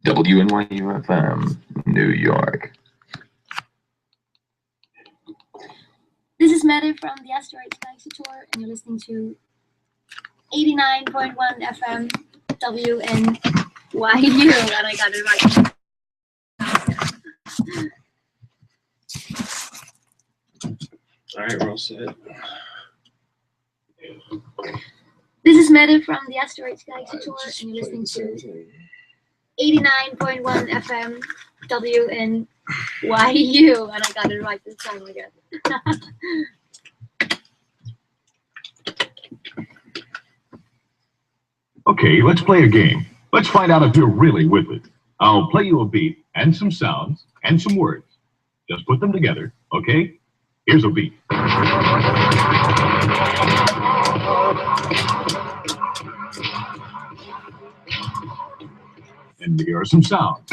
WNYU FM, New York. This is Meta from the Asteroids Galaxy Tour, and you're listening to 89.1 FM WNYU, and I got it right. All right, we're all set. This is Meta from the Asteroids Galaxy Tour, and you're listening to 89.1 FM WNYU, and I got it right this time again. Okay, let's play a game. Let's find out if you're really with it. I'll play you a beat and some sounds and some words. Just put them together, okay? Here's a beat. And here are some sounds.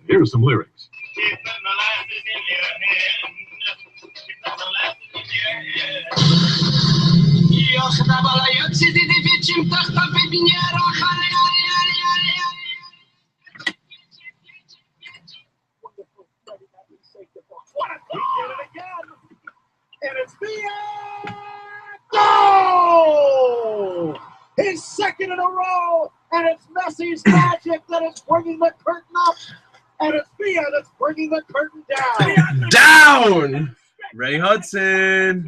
Here are some lyrics. And it's goal! His second in a row, and it's Messi's magic that is bringing the curtain up, and it's Villa that's bringing the curtain down. Down! Ray Hudson.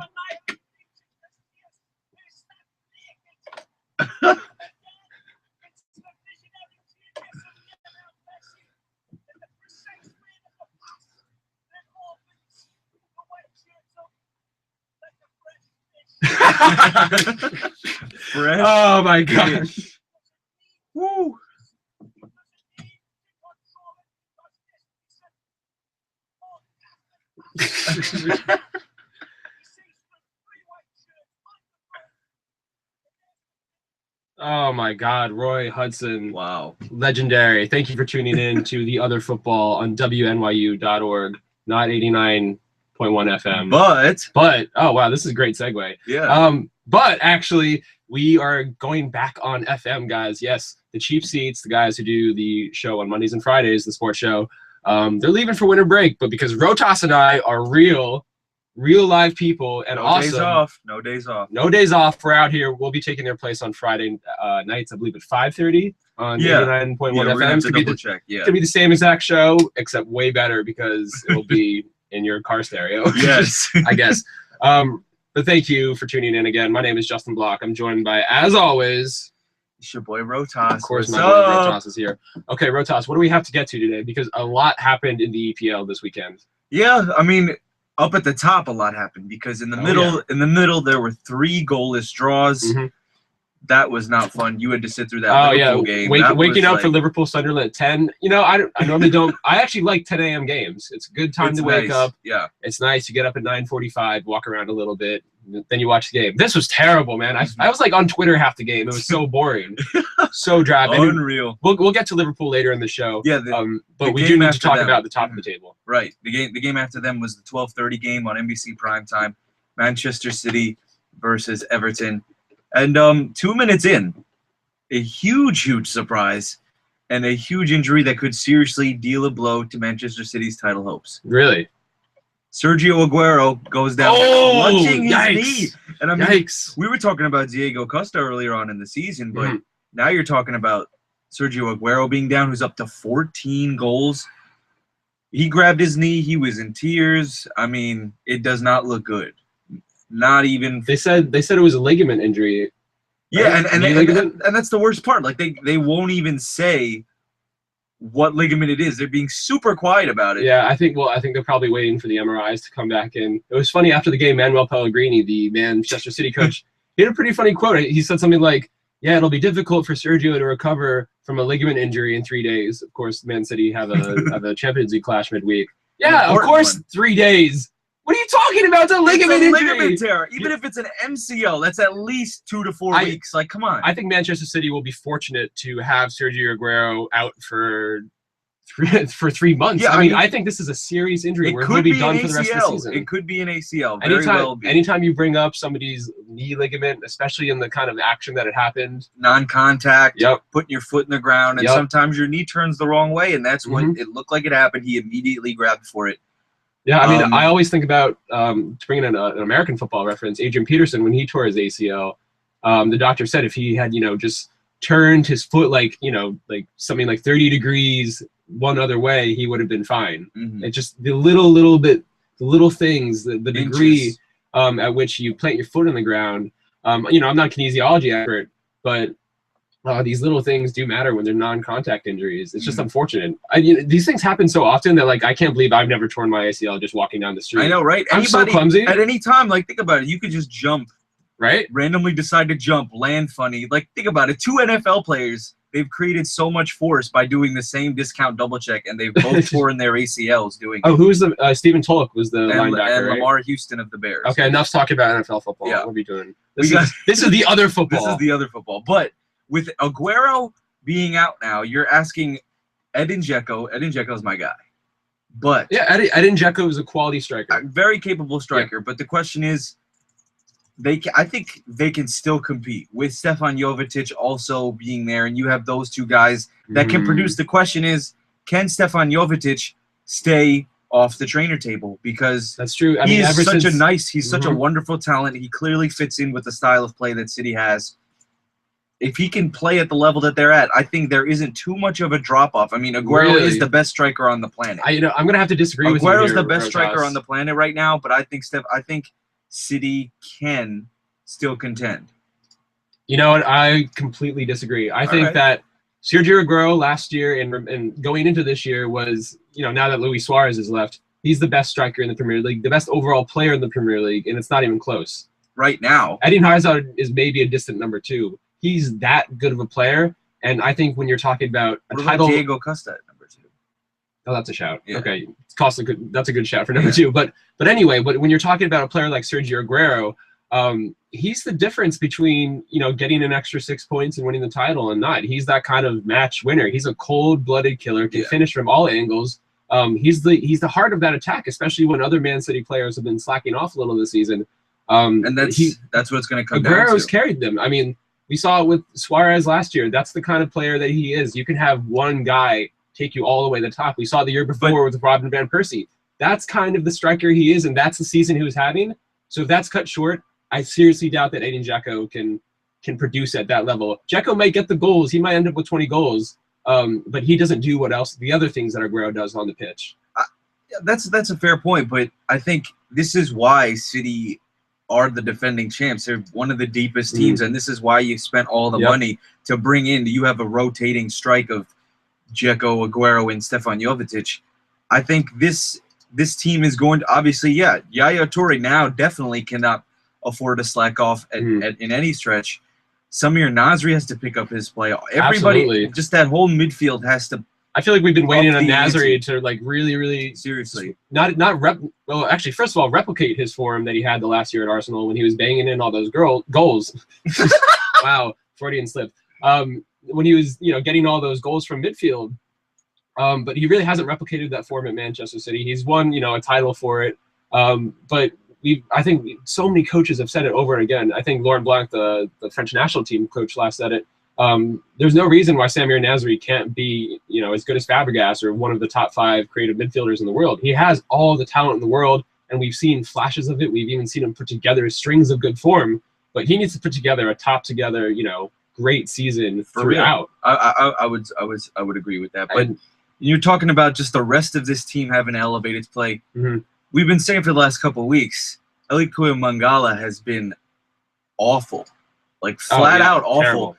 Oh my gosh. Woo. Oh my God, Roy Hudson. Wow. Legendary. Thank you for tuning in to The Other Football on WNYU.org, not 89.1 FM. But, oh wow, this is a great segue. Yeah. But actually, we are going back on FM, guys. Yes, the Cheap Seats, the guys who do the show on Mondays and Fridays, the sports show, they're leaving for winter break. But because Rohtas and I are real live people and awesome. No days off. No days off. We're out here. We'll be taking their place on Friday nights, I believe, at 5:30 on 89.1 FM. To double check. Yeah. It's going to be the same exact show, except way better because it'll be in your car stereo. Yes. I guess. But thank you for tuning in again. My name is Justin Block. I'm joined by, as always, it's your boy Rohtas. Of course, my boy Rohtas is here. Okay, Rohtas, what do we have to get to today? Because a lot happened in the EPL this weekend. Yeah, I mean, up at the top, a lot happened because in the middle, there were 3 goalless draws. Mm-hmm. That was not fun. You had to sit through that Liverpool game. Waking up for Liverpool Sunderland at 10. You know, I normally don't. I actually like 10 a.m. games. It's a good time to wake up. Yeah. It's nice. You get up at 9:45, walk around a little bit, then you watch the game. This was terrible, man. I was like on Twitter half the game. It was so boring. So dry. Unreal. We'll get to Liverpool later in the show. Yeah. But we do need to talk about the top of the table. Right. The game after them was the 12:30 game on NBC primetime. Manchester City versus Everton. And 2 minutes in, a huge surprise and a huge injury that could seriously deal a blow to Manchester City's title hopes. Really? Sergio Aguero goes down clutching his knee. And I mean, we were talking about Diego Costa earlier on in the season, but now you're talking about Sergio Aguero being down, who's up to 14 goals. He grabbed his knee. He was in tears. I mean, it does not look good. Not even. They said it was a ligament injury. Yeah, and that's the worst part. Like they won't even say what ligament it is. They're being super quiet about it. Yeah, I think they're probably waiting for the MRIs to come back in. It was funny after the game. Manuel Pellegrini, the Manchester City coach, he had a pretty funny quote. He said something like, "Yeah, it'll be difficult for Sergio to recover from a ligament injury in 3 days." Of course, Man City have a Champions League clash midweek. Yeah, of course, 3 days. What are you talking about? It's a ligament injury. Ligament tear. Even if it's an MCL, that's at least 2 to 4 weeks. Like, come on. I think Manchester City will be fortunate to have Sergio Aguero out for for 3 months. Yeah, I mean, I think this is a serious injury where he'll be done for the rest of the season. It could be an ACL. Very well be. Anytime you bring up somebody's knee ligament, especially in the kind of action that it happened, non-contact, Yep. putting your foot in the ground, and Yep. sometimes your knee turns the wrong way, and that's what it looked like it happened. He immediately grabbed for it. Yeah, I mean, I always think about, to bring in an American football reference, Adrian Peterson, when he tore his ACL, the doctor said if he had, just turned his foot like something like 30 degrees one other way, he would have been fine. It's just the little things, the degree at which you plant your foot on the ground. I'm not a kinesiology expert, but these little things do matter when they're non-contact injuries. It's just unfortunate. These things happen so often that I can't believe I've never torn my ACL just walking down the street. I know, right? I'm so clumsy. At any time, think about it. You could just jump. Right? Randomly decide to jump, land funny. Think about it. 2 NFL players, they've created so much force by doing the same discount double check, and they've both torn their ACLs doing it. Oh, who was the Stephen Tulloch was the linebacker, and right? Lamar Houston of the Bears. Okay, enough talking about NFL football. Yeah. What are we doing? This is the other football. This is the other football. But with Aguero being out now, you're asking Edin Dzeko. Edin Dzeko is my guy. But yeah, Edin Dzeko is a quality striker. A very capable striker. Yeah. But the question is, I think they can still compete with Stefan Jovetic also being there, and you have those two guys that can produce. The question is, can Stefan Jovetic stay off the trainer table? Because that's true. He's such a wonderful talent. He clearly fits in with the style of play that City has. If he can play at the level that they're at, I think there isn't too much of a drop-off. I mean, Aguero is the best striker on the planet. I'm going to have to disagree with you. Aguero's the best striker on the planet right now, but I think City can still contend. You know what? I completely disagree. I think that Sergio Aguero last year and going into this year was, now that Luis Suarez is left, he's the best striker in the Premier League, the best overall player in the Premier League, and it's not even close. Right now. Eden Hazard is maybe a distant number 2. He's that good of a player, and I think when you're talking about a title... Diego Costa at number 2? Oh, that's a shout. Yeah. Okay, that's a good shout for number 2. But anyway, when you're talking about a player like Sergio Aguero, he's the difference between getting an extra 6 points and winning the title and not. He's that kind of match winner. He's a cold-blooded killer, can finish from all angles. He's the heart of that attack, especially when other Man City players have been slacking off a little this season. And that's what it's going to come down to. Aguero's carried them. I mean, we saw it with Suarez last year. That's the kind of player that he is. You can have one guy take you all the way to the top. We saw the year before with Robin van Persie. That's kind of the striker he is, and that's the season he was having. So if that's cut short, I seriously doubt that Edin Dzeko can produce at that level. Dzeko might get the goals. He might end up with 20 goals, but he doesn't do the other things that Aguero does on the pitch. That's a fair point, but I think this is why City are the defending champs. They're one of the deepest teams, and this is why you spent all the money to bring in. You have a rotating strike of Dzeko, Aguero, and Stefan Jovetic. I think this team is going to obviously, Yaya Toure now definitely cannot afford to slack off in any stretch. Samir Nasri has to pick up his play. Everybody, Absolutely. Just that whole midfield has to. I feel like we've been waiting on Nasri to really seriously actually, first of all, replicate his form that he had the last year at Arsenal when he was banging in all those goals. Wow, Freudian slip. When he was getting all those goals from midfield, but he really hasn't replicated that form at Manchester City. He's won a title for it, but I think so many coaches have said it over and again. I think Laurent Blanc, the French national team coach, last said it. There's no reason why Samir Nasri can't be, as good as Fabregas or one of the top 5 creative midfielders in the world. He has all the talent in the world, and we've seen flashes of it. We've even seen him put together strings of good form, but he needs to put together a top-together, great season throughout. I would agree with that. But you're talking about just the rest of this team having elevated its play. We've been saying for the last couple of weeks, Elikuya Mangala has been awful, flat out awful. Terrible.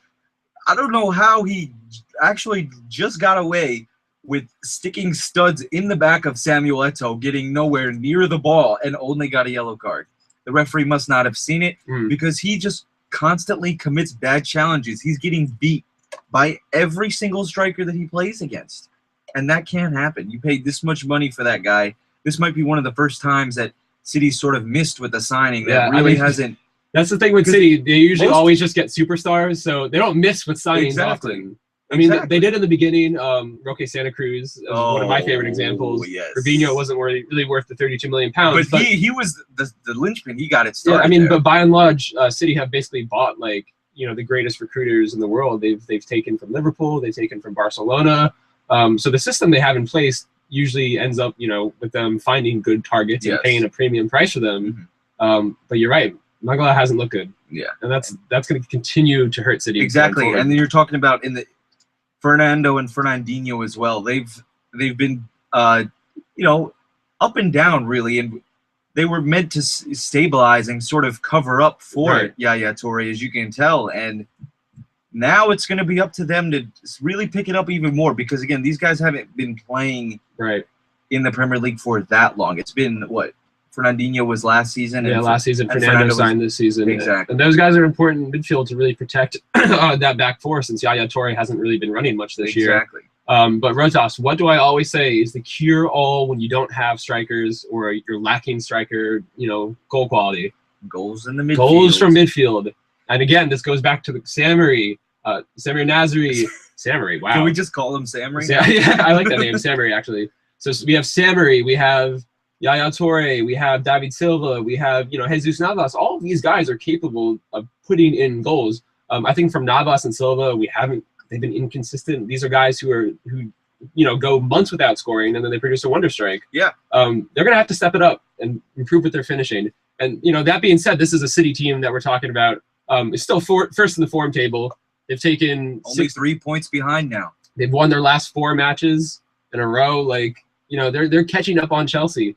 I don't know how he actually just got away with sticking studs in the back of Samuel Eto'o, getting nowhere near the ball, and only got a yellow card. The referee must not have seen it because he just constantly commits bad challenges. He's getting beat by every single striker that he plays against, and that can't happen. You paid this much money for that guy. This might be one of the first times that City's sort of missed with the signing that hasn't. That's the thing with City. They usually always just get superstars, so they don't miss with signings often. I mean, Exactly. they did in the beginning. Roque Santa Cruz is one of my favorite examples. Yes. Fabinho wasn't really worth the 32 million pounds, but he was the linchpin. He got it yeah, started. I mean, there. but by and large, City have basically bought like the greatest recruiters in the world. They've taken from Liverpool, they've taken from Barcelona. So the system they have in place usually ends up with them finding good targets and paying a premium price for them. But you're right, Mangala hasn't looked good. Yeah, and that's going to continue to hurt City. Exactly, and then you're talking about in the Fernando and Fernandinho as well. They've been up and down really, and they were meant to stabilize and sort of cover up for Yaya Toure, as you can tell. And now it's going to be up to them to really pick it up even more because, again, these guys haven't been playing in the Premier League for that long. It's been, what, Fernandinho was last season? Yeah, last season. Fernando signed this season. Exactly. And those guys are important in midfield to really protect that back four since Yaya Toure hasn't really been running much this year. Exactly. But Rohtas, what do I always say is the cure-all when you don't have strikers or you're lacking striker, goal quality. Goals in the midfield. Goals from midfield. And again, this goes back to the Samiri Nasri. Samiri, wow. Can we just call him Samiri? Yeah, I like that name, Samiri, actually. So we have Samiri, we have Yaya Toure, we have David Silva, we have, Jesus Navas. All of these guys are capable of putting in goals. I think from Navas and Silva, they've been inconsistent. These are guys who go months without scoring and then they produce a wonder strike. Yeah. They're going to have to step it up and improve with their finishing. And, that being said, this is a City team that we're talking about. It's still first in the form table. They've taken only 3 points behind now. They've won their last 4 matches in a row. They're catching up on Chelsea.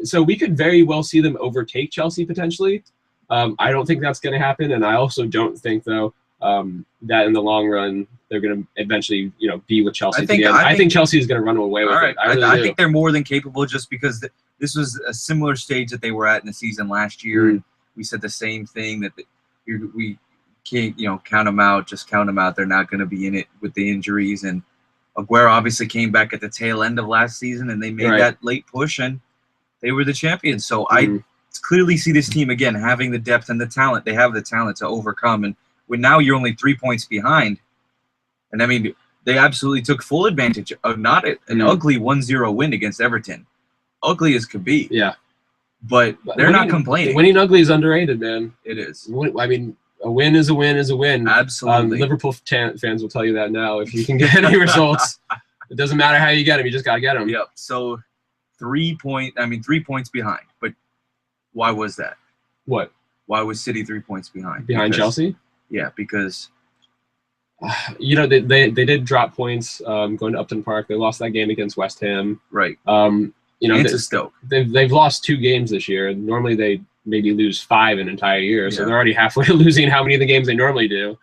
So we could very well see them overtake Chelsea potentially. I don't think that's going to happen. And I also don't think, though, that in the long run they're going to eventually, be with Chelsea. I think Chelsea is going to run away with it. I think they're more than capable just because this was a similar stage that they were at in the season last year. And we said the same thing that we can't, count them out. Just count them out. They're not going to be in it with the injuries. And Aguero obviously came back at the tail end of last season, and they made that late push, and they were the champions. So I clearly see this team again having the depth and the talent. They have the talent to overcome. And when now you're only 3 points behind, and I mean they absolutely took full advantage of not an ugly 1-0 win against Everton. Ugly as could be. Yeah. But they're not complaining. Winning ugly is underrated, man. It is. I mean, a win is a win is a win. Absolutely. Liverpool fans will tell you that now. If you can get any results, it doesn't matter how you get them. You just got to get them. Yep. So 3 points behind. But why was that? What? Why was City 3 points behind? Chelsea? Yeah, because they did drop points going to Upton Park. They lost that game against West Ham. Right. To Stoke. They've lost 2 games this year. Normally they maybe lose 5 an entire year, so they're already halfway losing how many of the games they normally do.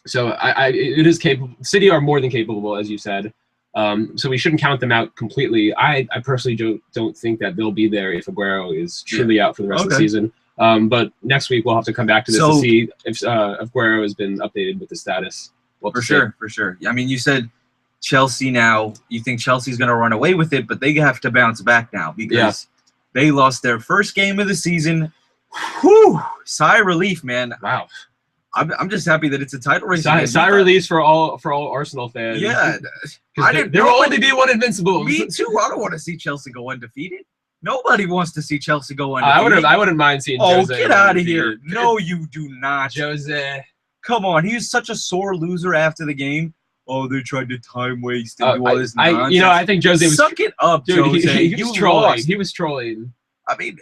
So it is capable. City are more than capable, as you said. So we shouldn't count them out completely. I personally don't think that they'll be there if Aguero is truly out for the rest of the season. But next week we'll have to come back to this to see if Aguero has been updated with the status. For sure. I mean, you said Chelsea now. You think Chelsea's going to run away with it, but they have to bounce back now because they lost their first game of the season. Whew! Sigh of relief, man. Wow. I'm just happy that it's a title race. Sigh relief for all Arsenal fans. Yeah. There will only be one invincible. Me too. I don't want to see Chelsea go undefeated. Nobody wants to see Chelsea go undefeated. I wouldn't mind seeing Jose. Get out of here. No, you do not. Jose. Come on. He was such a sore loser after the game. Oh, they tried to time waste and do all this nonsense. I think Jose was... Suck it up, dude, Jose. He was trolling. He was trolling. I mean...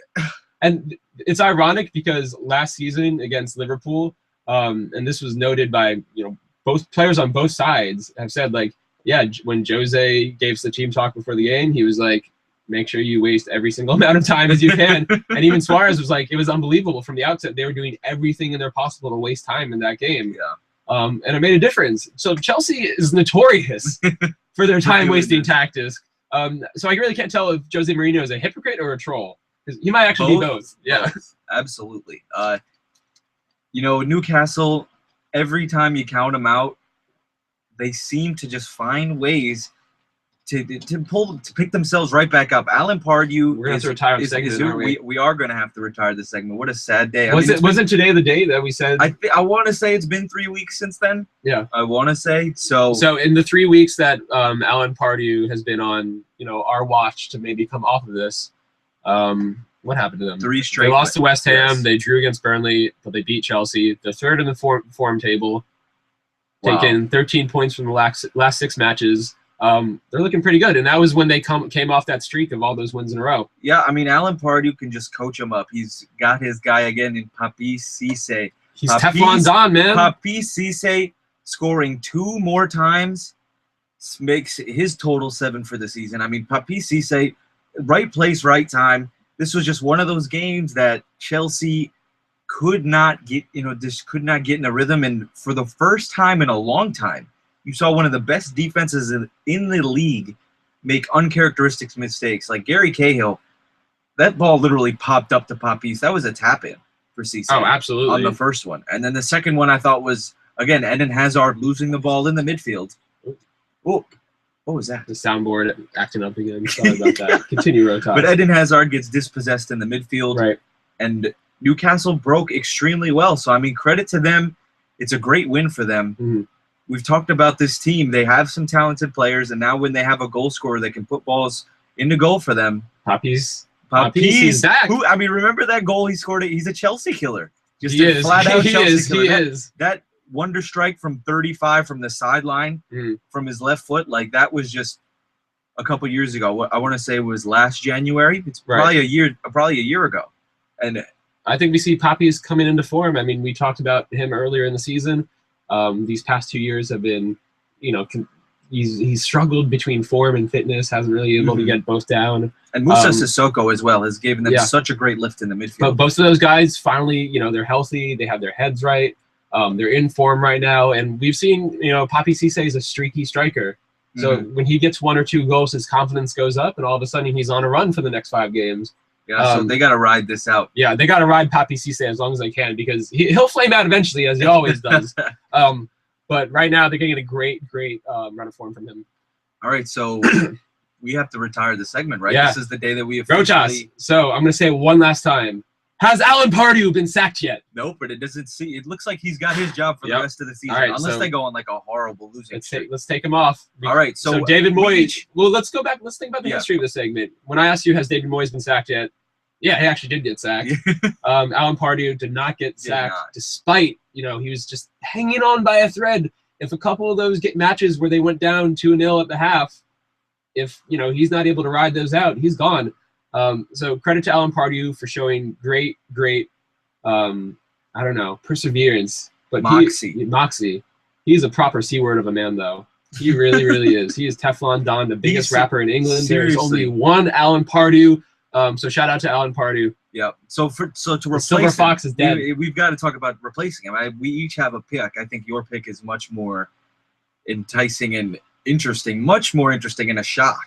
And it's ironic because last season against Liverpool, and this was noted by, both players on both sides have said, when Jose gave the team talk before the game, he was like, make sure you waste every single amount of time as you can. And even Suarez was like, it was unbelievable from the outset. They were doing everything in their possible to waste time in that game. Yeah. And it made a difference. So Chelsea is notorious for their time-wasting tactics. So I really can't tell if Jose Mourinho is a hypocrite or a troll. He might actually be both. Yeah. Absolutely. Newcastle, every time you count them out, they seem to just find ways to pick themselves right back up. Alan Pardew. We're gonna have to retire the segment, aren't we? We are going to have to retire the segment. What a sad day. Wasn't today the day that we said? I want to say it's been 3 weeks since then. Yeah. I want to say so. So in the 3 weeks that Alan Pardew has been on, our watch to maybe come off of this, what happened to them? 3 straight. They lost to West Ham. Yes. They drew against Burnley, but they beat Chelsea. They're third in the form table, Wow. taking 13 points from the last 6 matches. They're looking pretty good, and that was when they came off that streak of all those wins in a row. Yeah, I mean, Alan Pardew can just coach him up. He's got his guy again in Papi Cisse. He's Teflon Don, man. Papi Cisse scoring 2 more times makes his total 7 for the season. I mean, Papi Cisse, right place, right time. This was just one of those games that Chelsea could not get, just could not get in a rhythm. And for the first time in a long time, you saw one of the best defenses in the league make uncharacteristic mistakes. Like Gary Cahill, that ball literally popped up to Papi. That was a tap-in for Cisse. Oh, absolutely. On the first one. And then the second one I thought was, again, Eden Hazard losing the ball in the midfield. Oh, what was that? The soundboard acting up again. Sorry about that. Continue, Rohtas. But Eden Hazard gets dispossessed in the midfield. Right. And Newcastle broke extremely well. So, I mean, credit to them. It's a great win for them. Mm-hmm. We've talked about this team. They have some talented players, and now when they have a goal scorer that can put balls into goal for them. Papi's back. Remember that goal he scored? He's a Chelsea killer. Just he is. Flat out he Chelsea is. killer. He is. That wonder strike from 35 from the sideline from his left foot, like that was just a couple years ago. What I want to say was last January. It's probably a year ago. And I think we see Papi's coming into form. I mean, we talked about him earlier in the season. These past 2 years have been, he's struggled between form and fitness, hasn't really been able to get both down. And Musa Sissoko as well has given them such a great lift in the midfield. But both of those guys finally, they're healthy, they have their heads right, they're in form right now, and we've seen, Papi Cisse is a streaky striker. So when he gets 1 or 2 goals, his confidence goes up, and all of a sudden he's on a run for the next 5 games. Yeah, so they got to ride this out. Yeah, they got to ride Papi Cisse as long as they can, because he'll flame out eventually, as he always does. But right now they're getting a great run of form from him. All right, so we have to retire the segment, right? Yeah. This is the day that we officially... Rohtas, so I'm going to say it one last time. Has Alan Pardew been sacked yet? Nope, but it looks like he's got his job for the rest of the season, right, unless they go on like a horrible losing streak. Let's take him off. All right, so David Moyes. Well, let's go back. Let's think about the history of the segment. When I asked you, has David Moyes been sacked yet? Yeah, he actually did get sacked. Alan Pardew did not get sacked, despite, he was just hanging on by a thread. If a couple of those matches where they went down 2-0 at the half, if, he's not able to ride those out, he's gone. So credit to Alan Pardew for showing great, perseverance. But Moxie. He's a proper C word of a man, though. He really, really is. He is Teflon Don, the biggest rapper in England. Seriously. There's only one Alan Pardew. So shout out to Alan Pardew. Yeah. So to replace Silver Fox is dead. We've got to talk about replacing him. We each have a pick. I think your pick is much more enticing and interesting, much more interesting and a shock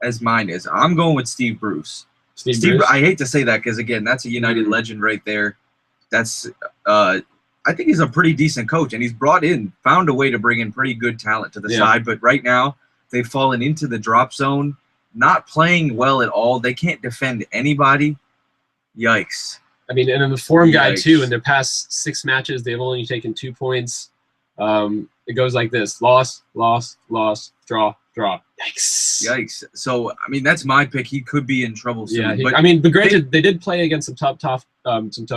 as mine is. I'm going with Steve Bruce. Steve Bruce? I hate to say that because, again, that's a United legend right there. That's I think he's a pretty decent coach, and he's found a way to bring in pretty good talent to the side. But right now, they've fallen into the drop zone, not playing well at all. They can't defend anybody. Yikes. I mean, and in the form guide, too, in their past 6 matches, they've only taken 2 points. It goes like this. Loss, draw. Yikes. So, I mean, that's my pick. He could be in trouble soon. Yeah, but granted, they did play against some tough opposition.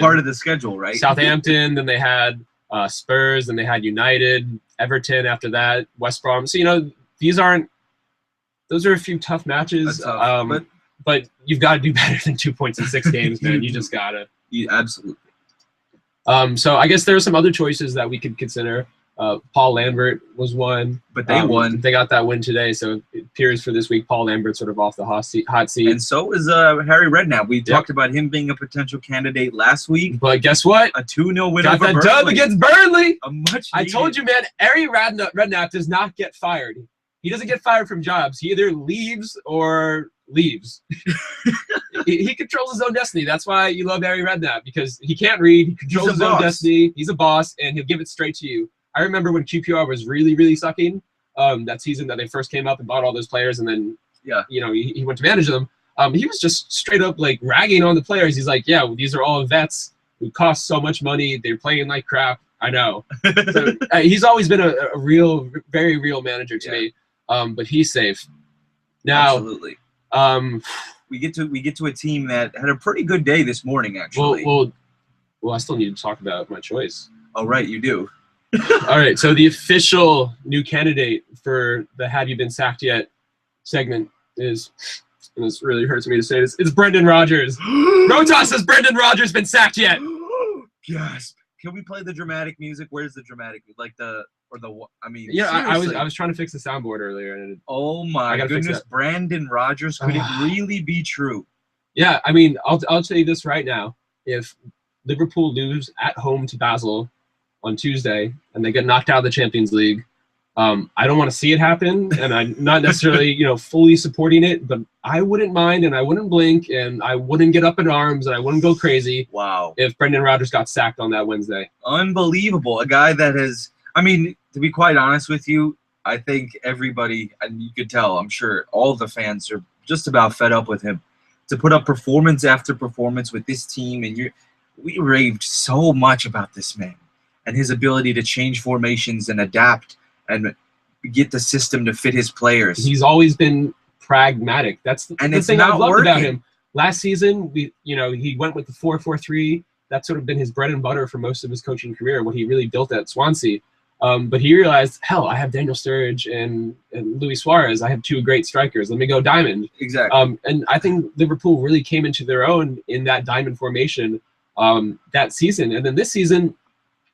Part of the schedule, right? Southampton, then they had Spurs, then they had United, Everton after that, West Brom. So, those are a few tough matches. But you've got to do better than 2 points in 6 games, man. You just got to. Absolutely. So I guess there are some other choices that we could consider. Paul Lambert was one. But they won. They got that win today, so it appears for this week Paul Lambert's sort of off the hot seat. And so is Harry Redknapp. We talked about him being a potential candidate last week. But guess what? A 2-0 win got over that Burnley. dub against Burnley. I told you, man, Harry Redknapp does not get fired. He doesn't get fired from jobs. He either leaves or leaves. he controls his own destiny. That's why you love Harry Redknapp, because he can't read. He controls his own destiny. He's a boss, and he'll give it straight to you. I remember when QPR was really, really sucking. that season that they first came up and bought all those players, and then he went to manage them. He was just straight up like ragging on the players. He's like, yeah, these are all vets who cost so much money. They're playing like crap. I know. So, he's always been a real, very real manager to me. But he's safe. Now, absolutely. We get to a team that had a pretty good day this morning, actually. Well, I still need to talk about my choice. Oh, right, you do. All right, so the official new candidate for the "Have You Been Sacked Yet" segment is, and this really hurts me to say this, it's Brendan Rodgers. Rohtas, has Brendan Rodgers been sacked yet? Yes. Can we play the dramatic music? Where's the dramatic? I was trying to fix the soundboard earlier. And oh my goodness, Brandon Rodgers, could it really be true? Yeah, I mean, I'll tell you this right now. If Liverpool lose at home to Basel on Tuesday and they get knocked out of the Champions League, I don't want to see it happen, and I'm not necessarily fully supporting it, but I wouldn't mind, and I wouldn't blink, and I wouldn't get up in arms, and I wouldn't go crazy. Wow! If Brendan Rodgers got sacked on that Wednesday, unbelievable. A guy that has, I mean, to be quite honest with you, I think everybody, and you could tell, I'm sure all the fans are just about fed up with him. To put up performance after performance with this team, and we raved so much about this man and his ability to change formations and adapt and get the system to fit his players. He's always been pragmatic. That's the thing I loved about him. Last season, he went with the 4-4-3. That's sort of been his bread and butter for most of his coaching career, what he really built at Swansea. But he realized, hell, I have Daniel Sturridge and Luis Suarez. I have two great strikers. Let me go diamond. Exactly. And I think Liverpool really came into their own in that diamond formation that season. And then this season,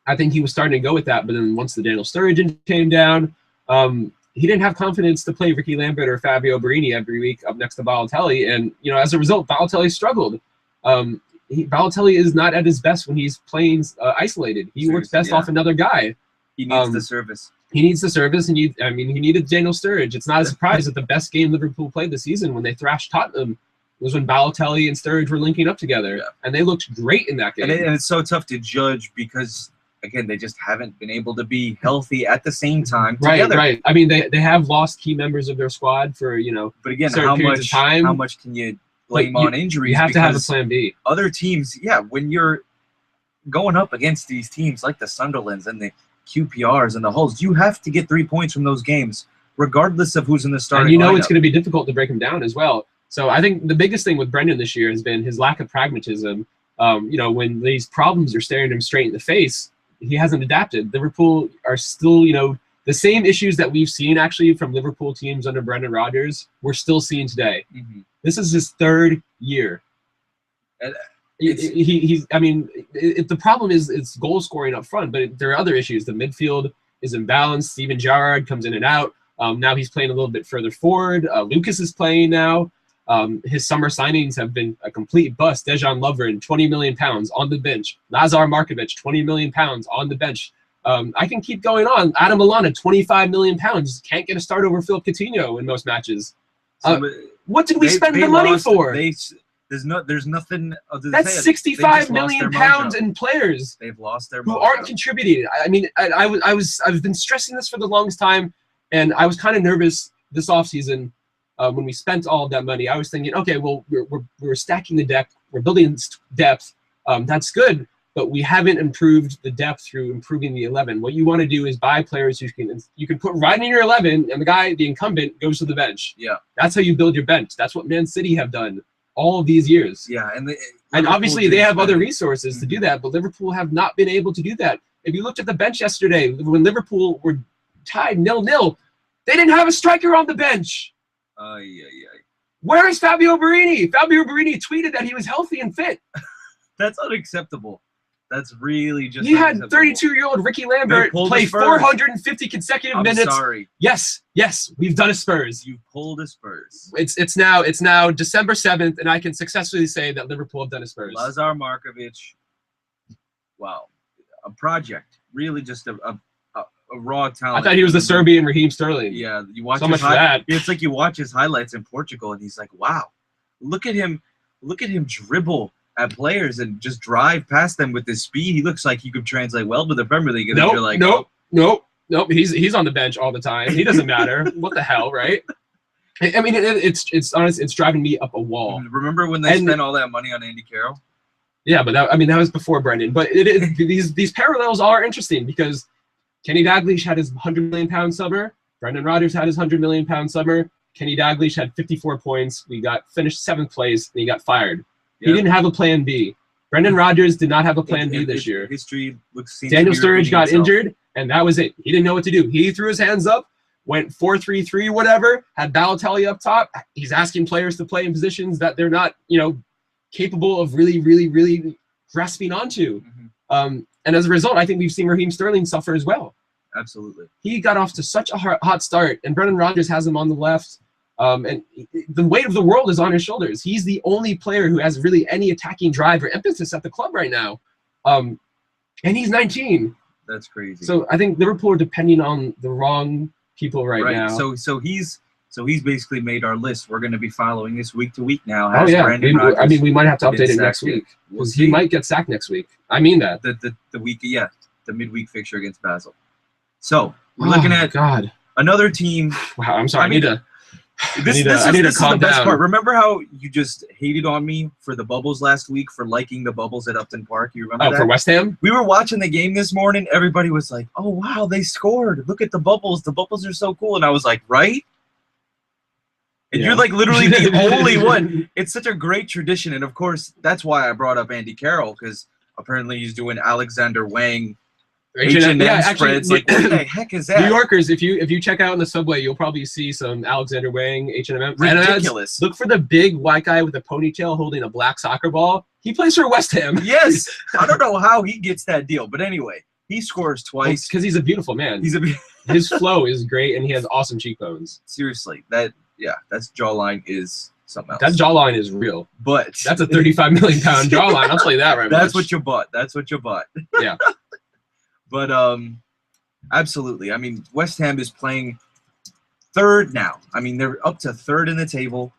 I think he was starting to go with that. But then once the Daniel Sturridge came down, he didn't have confidence to play Ricky Lambert or Fabio Borini every week up next to Balotelli. And, as a result, Balotelli struggled. Balotelli is not at his best when he's playing isolated. He works best off another guy. He needs the service. He needs the service, and he needed Daniel Sturridge. It's not a surprise that the best game Liverpool played this season when they thrashed Tottenham was when Balotelli and Sturridge were linking up together, and they looked great in that game. And it's so tough to judge because, again, they just haven't been able to be healthy at the same time together. Right. I mean, they have lost key members of their squad for But again, certain periods of time. How much can you blame on injuries? You have to have a plan B. Other teams, when you're going up against these teams like the Sunderlands and the QPRs and the Hulls, you have to get 3 points from those games, regardless of who's in the starting lineup. It's going to be difficult to break them down as well. So I think the biggest thing with Brendan this year has been his lack of pragmatism. When these problems are staring him straight in the face, he hasn't adapted. Liverpool are still, the same issues that we've seen actually from Liverpool teams under Brendan Rodgers, we're still seeing today. Mm-hmm. This is his third year. The problem is it's goal scoring up front, but there are other issues. The midfield is imbalanced. Steven Gerrard comes in and out. Now he's playing a little bit further forward. Lucas is playing now. His summer signings have been a complete bust. Dejan Lovren, £20 million on the bench. Lazar Markovic, £20 million on the bench. I can keep going on. Adam Lallana, £25 million. Can't get a start over Philip Coutinho in most matches. What did we spend the money for? There's nothing other than that's £65 million in players. They've lost their who aren't contributing. I mean, I've been stressing this for the longest time, and I was kind of nervous this offseason when we spent all of that money. I was thinking, okay, well, we're stacking the deck, we're building depth. That's good, but we haven't improved the depth through improving the 11. What you want to do is buy players who you can put right in your 11, and the incumbent, goes to the bench. Yeah, that's how you build your bench. That's what Man City have done all of these years. Yeah, and obviously they have other resources to do that, but Liverpool have not been able to do that. If you looked at the bench yesterday, when Liverpool were tied 0-0, they didn't have a striker on the bench. Where is Fabio Borini? Fabio Borini tweeted that he was healthy and fit. That's unacceptable. That's really just He had 32-year-old Ricky Lambert play 450 consecutive minutes. Sorry. Yes, we've done a Spurs. You pulled a Spurs. It's now December 7th, and I can successfully say that Liverpool have done a Spurs. Lazar Markovic, wow, a project. Really just a raw talent. I thought he was the Serbian Raheem Sterling. Yeah, you watch so much for that. It's like you watch his highlights in Portugal, and he's like, wow, look at him dribble at players and just drive past them with his speed. He looks like he could translate well to the Premier League. And Nope. Nope, he's on the bench all the time. He doesn't matter. What the hell, right? I mean, it's honest. It's driving me up a wall. Remember when they spent all that money on Andy Carroll? Yeah, but that was before Brendan. But these parallels are interesting because Kenny Dalglish had his £100 million summer. Brendan Rodgers had his £100 million summer. Kenny Dalglish had 54 points. We finished 7th place, and he got fired. Yep. He didn't have a plan B. Brendan Rodgers did not have a plan B this year. History looks. Daniel Sturridge got injured, and that was it. He didn't know what to do. He threw his hands up, went 4-3-3, whatever. Had Balotelli up top. He's asking players to play in positions that they're not, capable of really, really, really grasping onto. Mm-hmm. And as a result, I think we've seen Raheem Sterling suffer as well. Absolutely. He got off to such a hot start, and Brendan Rodgers has him on the left. And the weight of the world is on his shoulders. He's the only player who has really any attacking drive or emphasis at the club right now. And he's 19. That's crazy. So I think Liverpool are depending on the wrong people right now. So he's basically made our list. We're going to be following this week to week now. Oh yeah. We might have to update it next week because he might get sacked next week. I mean that. The week, the midweek fixture against Basel. So we're looking at another team. Wow, I'm sorry. This is the best part. Remember how you just hated on me for the bubbles last week for liking the bubbles at Upton Park? You remember that? For West Ham? We were watching the game this morning. Everybody was like, "Oh wow, they scored! Look at the bubbles. The bubbles are so cool." And I was like, "Right?" And you're like literally the only one. It's such a great tradition, and of course that's why I brought up Andy Carroll because apparently he's doing Alexander Wang. H&M spreads. Like, what the heck is that? New Yorkers, if you check out on the subway, you'll probably see some Alexander Wang H&M. Ridiculous. Look for the big white guy with a ponytail holding a black soccer ball. He plays for West Ham. Yes. I don't know how he gets that deal, but anyway, he scores twice. Because he's a beautiful man. His flow is great, and he has awesome cheekbones. Seriously, that's jawline is something else. That jawline is real. But that's a 35 million pound jawline. I'll tell you that right now. That's what you bought. Yeah. But absolutely. I mean, West Ham is playing third now. I mean, they're up to third in the table,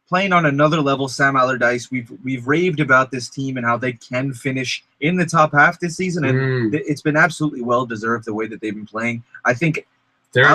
playing on another level. Sam Allardyce. We've raved about this team and how they can finish in the top half this season, and it's been absolutely well deserved the way that they've been playing. I think they're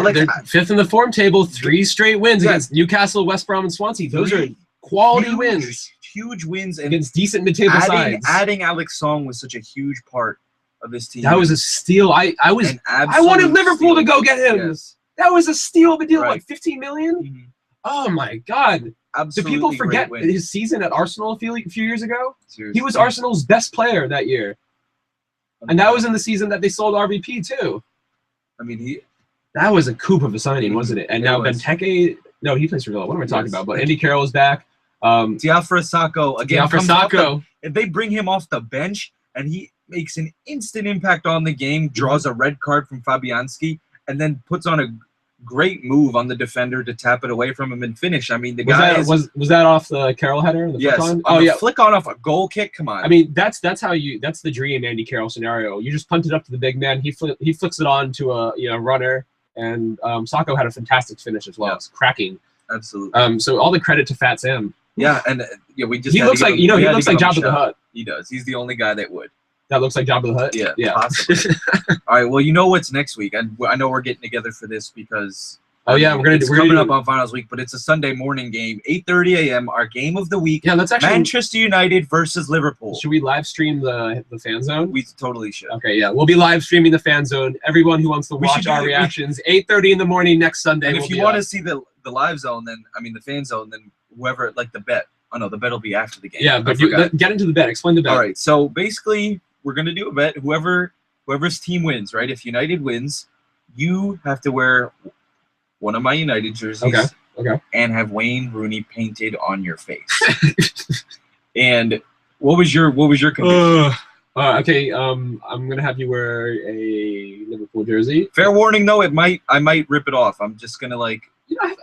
fifth in the form table, 3 straight wins against Newcastle, West Brom, and Swansea. Those are quality wins, huge wins, and against decent mid-table sides. Adding Alex Song was such a huge part of this team. That was a steal. I wanted Liverpool to go get him. Yes. That was a steal of a deal. Right. Like 15 million. Mm-hmm. Oh my God! Absolutely. Do people forget his season at Arsenal a few years ago? Seriously. He was Arsenal's best player that year, and that was in the season that they sold RVP too. I mean, that was a coup of a signing, wasn't it? And now Benteke. No, he plays for Villa. What am I talking about? But Andy Carroll is back. Diafra Sakho again. If they bring him off the bench and he makes an instant impact on the game, draws a red card from Fabianski, and then puts on a great move on the defender to tap it away from him and finish. I mean, was that off the Carroll header? Yes. Flick on off a goal kick. Come on. I mean, that's the dream Andy Carroll scenario. You just punt it up to the big man. He flicks it on to a runner, and Sakho had a fantastic finish as well. Yeah. It's cracking. Absolutely. So all the credit to Fat Sam. Yeah, and we just he looks like Jabba the Hutt. He does. He's the only guy that would. That looks like Jabba the Hutt? Yeah. Possibly. All right, well, you know what's next week. I know we're getting together for this because it's coming up on finals week, but it's a Sunday morning game, 8:30 a.m., our game of the week. Yeah, let's actually Manchester United versus Liverpool. Should we live stream the fan zone? We totally should. Okay, yeah. We'll be live streaming the fan zone. Everyone who wants to watch our reactions, 8:30 in the morning next Sunday. And if you want to see the live zone, the fan zone, then whoever the bet. Oh no, the bet will be after the game. Yeah, but get into the bet. Explain the bet. All right, so basically we're gonna do a bet. Whoever's team wins, right? If United wins, you have to wear one of my United jerseys. Okay. And have Wayne Rooney painted on your face. And what was your condition? Okay. I'm gonna have you wear a Liverpool jersey. Fair warning, though, I might rip it off. I'm just gonna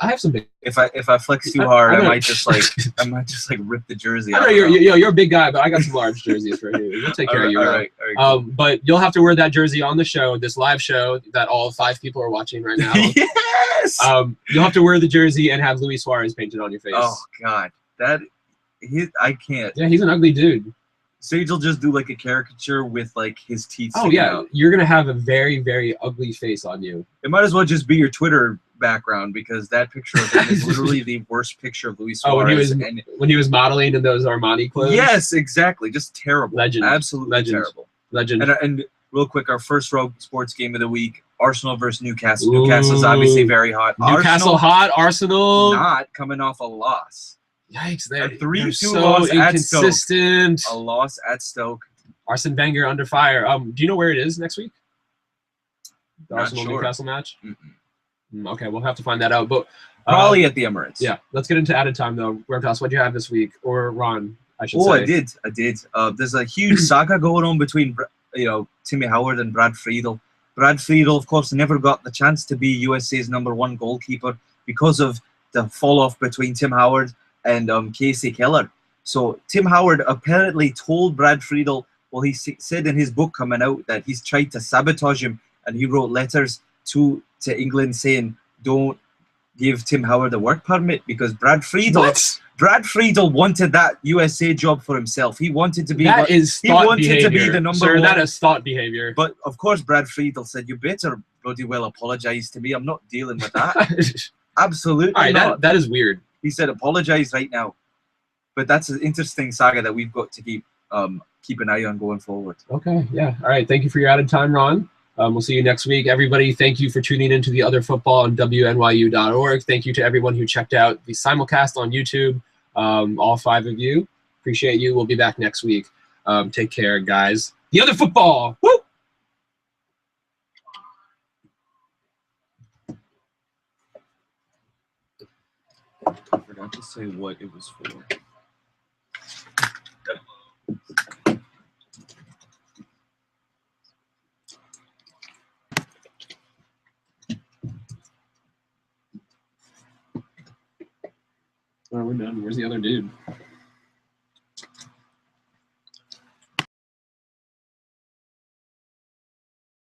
I have some big. If I flex too hard, I might just rip the jersey. I know you're a big guy, but I got some large jerseys for you. We'll take care of you. All right. Cool. But you'll have to wear that jersey on the show, this live show that all 5 people are watching right now. Yes. You'll have to wear the jersey and have Luis Suarez painted on your face. Oh God, I can't. Yeah, he's an ugly dude. Sage will just do like a caricature with like his teeth. Oh sticking yeah, out. you're gonna have a very, very ugly face on you. It might as well just be your Twitter background because that picture of him is literally the worst picture of Luis Suarez. Oh, when he was modeling in those Armani clothes. Yes, exactly. Just terrible. Legend. Absolutely Legend. terrible. Legend. And real quick, our first road sports game of the week: Arsenal versus Newcastle. Newcastle's obviously very hot. Newcastle Arsenal hot. Arsenal not coming off a loss. Yikes! A They're 3-2 so loss at inconsistent. A loss at Stoke. Arsene Wenger under fire. Do you know where it is next week? The Not Arsenal sure. Newcastle match. Mm-mm. Okay, we'll have to find that out. But Probably at the Emirates. yeah, let's get into added time though. Rohtas, what do you have this week, or Ron? I should Oh, say. I did. There's a huge saga going on between Timmy Howard and Brad Friedel. Brad Friedel, of course, never got the chance to be USA's #1 goalkeeper because of the fall off between Tim Howard and Casey Keller. So Tim Howard apparently told Brad Friedel, well, he said in his book coming out that he's tried to sabotage him, and he wrote letters to England saying, don't give Tim Howard a work permit because Brad Friedel wanted that USA job for himself. He wanted to be That is thought behavior. to be the number Sir, one. that is thought behavior. But of course, Brad Friedel said, "You better bloody well apologize to me. I'm not dealing with that." Absolutely All right, not. that is weird. He said, "Apologize right now." But that's an interesting saga that we've got to keep an eye on going forward. Okay, yeah. All right, thank you for your added time, Ron. We'll see you next week. Everybody, thank you for tuning into the Other Football on WNYU.org. Thank you to everyone who checked out the simulcast on YouTube, all 5 of you. Appreciate you. We'll be back next week. Take care, guys. The Other Football. Woo! I forgot to say what it was for. Oh, we're done. Where's the other dude?